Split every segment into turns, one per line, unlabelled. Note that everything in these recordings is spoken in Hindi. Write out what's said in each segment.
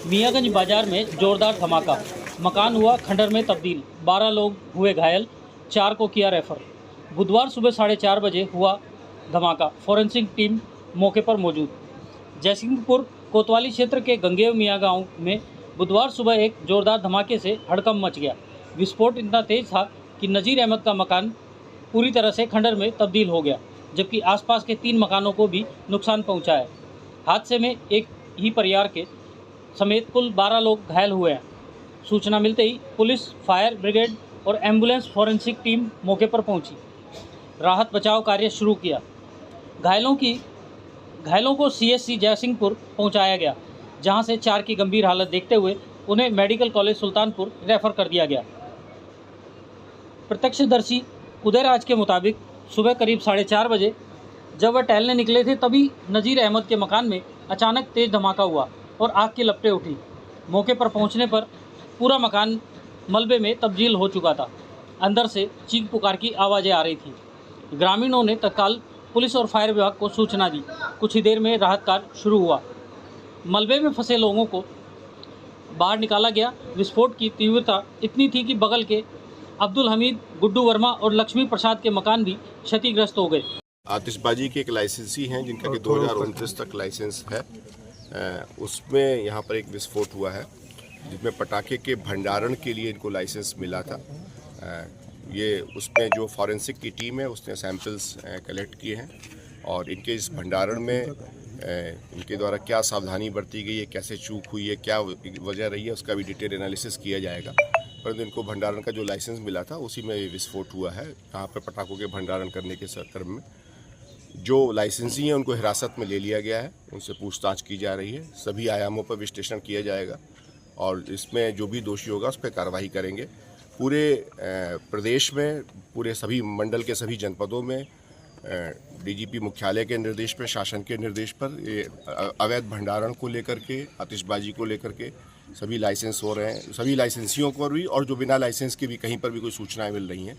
मियाँगंज बाजार में जोरदार धमाका, मकान हुआ खंडर में तब्दील, 12 लोग हुए घायल, 4 को किया रेफर। बुधवार सुबह 4:30 बजे हुआ धमाका, फॉरेंसिक टीम मौके पर मौजूद। जयसिंहपुर कोतवाली क्षेत्र के गंगेव मियाँ गांव में बुधवार सुबह एक जोरदार धमाके से हड़कंप मच गया। विस्फोट इतना तेज था कि नज़ीर अहमद का मकान पूरी तरह से खंडर में तब्दील हो गया, जबकि आसपास के 3 मकानों को भी नुकसान पहुंचा है। हादसे में एक ही परिवार के समेत कुल 12 लोग घायल हुए हैं। सूचना मिलते ही पुलिस, फायर ब्रिगेड और एम्बुलेंस फॉरेंसिक टीम मौके पर पहुंची। राहत बचाव कार्य शुरू किया। घायलों को CHC जयसिंहपुर पहुंचाया गया, जहां से 4 की गंभीर हालत देखते हुए उन्हें मेडिकल कॉलेज सुल्तानपुर रेफर कर दिया गया। प्रत्यक्षदर्शी उदयराज के मुताबिक सुबह करीब 4:30 बजे जब वह टहलने निकले थे, तभी नज़ीर अहमद के मकान में अचानक तेज धमाका हुआ और आग की लपटें उठी। मौके पर पहुंचने पर पूरा मकान मलबे में तब्दील हो चुका था। अंदर से चीख पुकार की आवाज़ें आ रही थी। ग्रामीणों ने तत्काल पुलिस और फायर विभाग को सूचना दी। कुछ ही देर में राहत कार्य शुरू हुआ। मलबे में फंसे लोगों को बाहर निकाला गया। विस्फोट की तीव्रता इतनी थी कि बगल के अब्दुल हमीद, गुड्डू वर्मा और लक्ष्मी प्रसाद के मकान भी क्षतिग्रस्त हो गए।
आतिशबाजी के एक लाइसेंसी हैं जिनका कि 2029 तक लाइसेंस है। उसमें यहाँ पर एक विस्फोट हुआ है जिसमें पटाखे के भंडारण के लिए इनको लाइसेंस मिला था। ये उसमें जो फॉरेंसिक की टीम है उसने सैंपल्स कलेक्ट किए हैं और इनके इस भंडारण में इनके द्वारा क्या सावधानी बरती गई है, कैसे चूक हुई है, क्या वजह रही है, उसका भी डिटेल एनालिसिस किया जाएगा। परंतु इनको भंडारण का जो लाइसेंस मिला था उसी में ये विस्फोट हुआ है। यहाँ पर पटाखों के भंडारण करने के क्रम में जो लाइसेंसी हैं उनको हिरासत में ले लिया गया है, उनसे पूछताछ की जा रही है। सभी आयामों पर विश्लेषण किया जाएगा और इसमें जो भी दोषी होगा उस पर कार्रवाई करेंगे। पूरे प्रदेश में, पूरे सभी मंडल के सभी जनपदों में DGP मुख्यालय के निर्देश पर, शासन के निर्देश पर ये अवैध भंडारण को लेकर के, आतिशबाजी को लेकर के सभी लाइसेंस हो रहे हैं। सभी लाइसेंसियों पर भी और जो बिना लाइसेंस के भी कहीं पर भी कोई सूचनाएं मिल रही हैं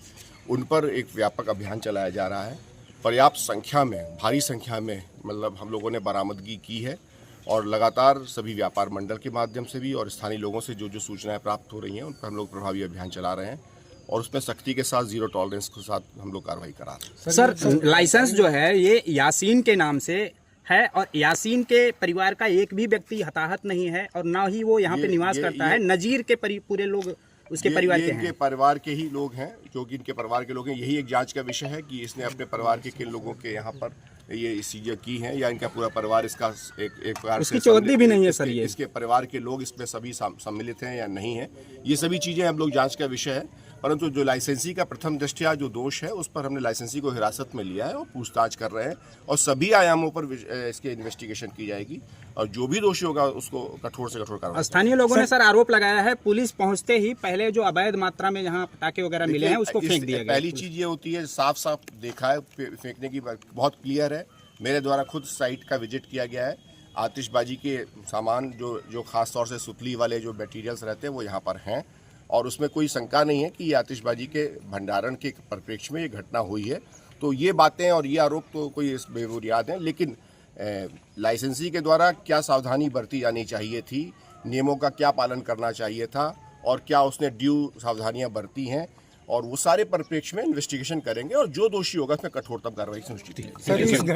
उन पर एक व्यापक अभियान चलाया जा रहा है। पर्याप्त संख्या में, भारी संख्या में मतलब हम लोगों ने बरामदगी की है और लगातार सभी व्यापार मंडल के माध्यम से भी और स्थानीय लोगों से जो सूचनाएं प्राप्त हो रही हैं उन पर हम लोग प्रभावी अभियान चला रहे हैं और उसमें सख्ती के साथ, जीरो टॉलरेंस के साथ हम लोग कार्रवाई करा रहे हैं।
सर, लाइसेंस जो है ये यासीन के नाम से है और यासीन के परिवार का एक भी व्यक्ति हताहत नहीं है और ना ही वो यहाँ पे निवास करता है। नजीर के पूरे लोग उसके परिवार के हैं।
इनके परिवार के ही लोग हैं, जो कि इनके परिवार के लोग हैं। यही एक जांच का विषय है कि इसने अपने परिवार के किन लोगों के यहाँ पर ये चीजें की हैं या इनका पूरा परिवार इसका एक प्रकार से
चौधरी भी नहीं है सर। ये
इसके परिवार के लोग इसमें सभी सम्मिलित हैं या नहीं है, ये सभी चीजें हम लोग जांच का विषय है। परंतु जो लाइसेंसी का प्रथम दृष्टया जो दोष है उस पर हमने लाइसेंसी को हिरासत में लिया है और पूछताछ कर रहे हैं और सभी आयामों पर इसके इन्वेस्टिगेशन की जाएगी और जो भी दोषी होगा उसको कठोर से कठोर कार्रवाई।
स्थानीय लोगों ने सर आरोप लगाया है पुलिस पहुंचते ही पहले जो अवैध मात्रा में यहाँ पटाखे वगैरह मिले हैं उसको फेंक दिया गया।
पहली चीज ये होती है, साफ साफ देखा है, फेंकने की बहुत क्लियर है। मेरे द्वारा खुद साइट का विजिट किया गया है। आतिशबाजी के सामान जो खास तौर से सुतली वाले जो मटेरियल्स रहते हैं वो यहाँ पर हैं और उसमें कोई शंका नहीं है कि ये आतिशबाजी के भंडारण के परिप्रेक्ष्य में ये घटना हुई है। तो ये बातें और ये आरोप तो कोई इस बेबुनियाद हैं, लेकिन लाइसेंसी के द्वारा क्या सावधानी बरती जानी चाहिए थी, नियमों का क्या पालन करना चाहिए था और क्या उसने ड्यू सावधानियां बरती हैं और वो सारे परिप्रेक्ष्य में इन्वेस्टिगेशन करेंगे और जो दोषी होगा उसमें कठोरतम कार्रवाई सुनिश्चित की जाएगी।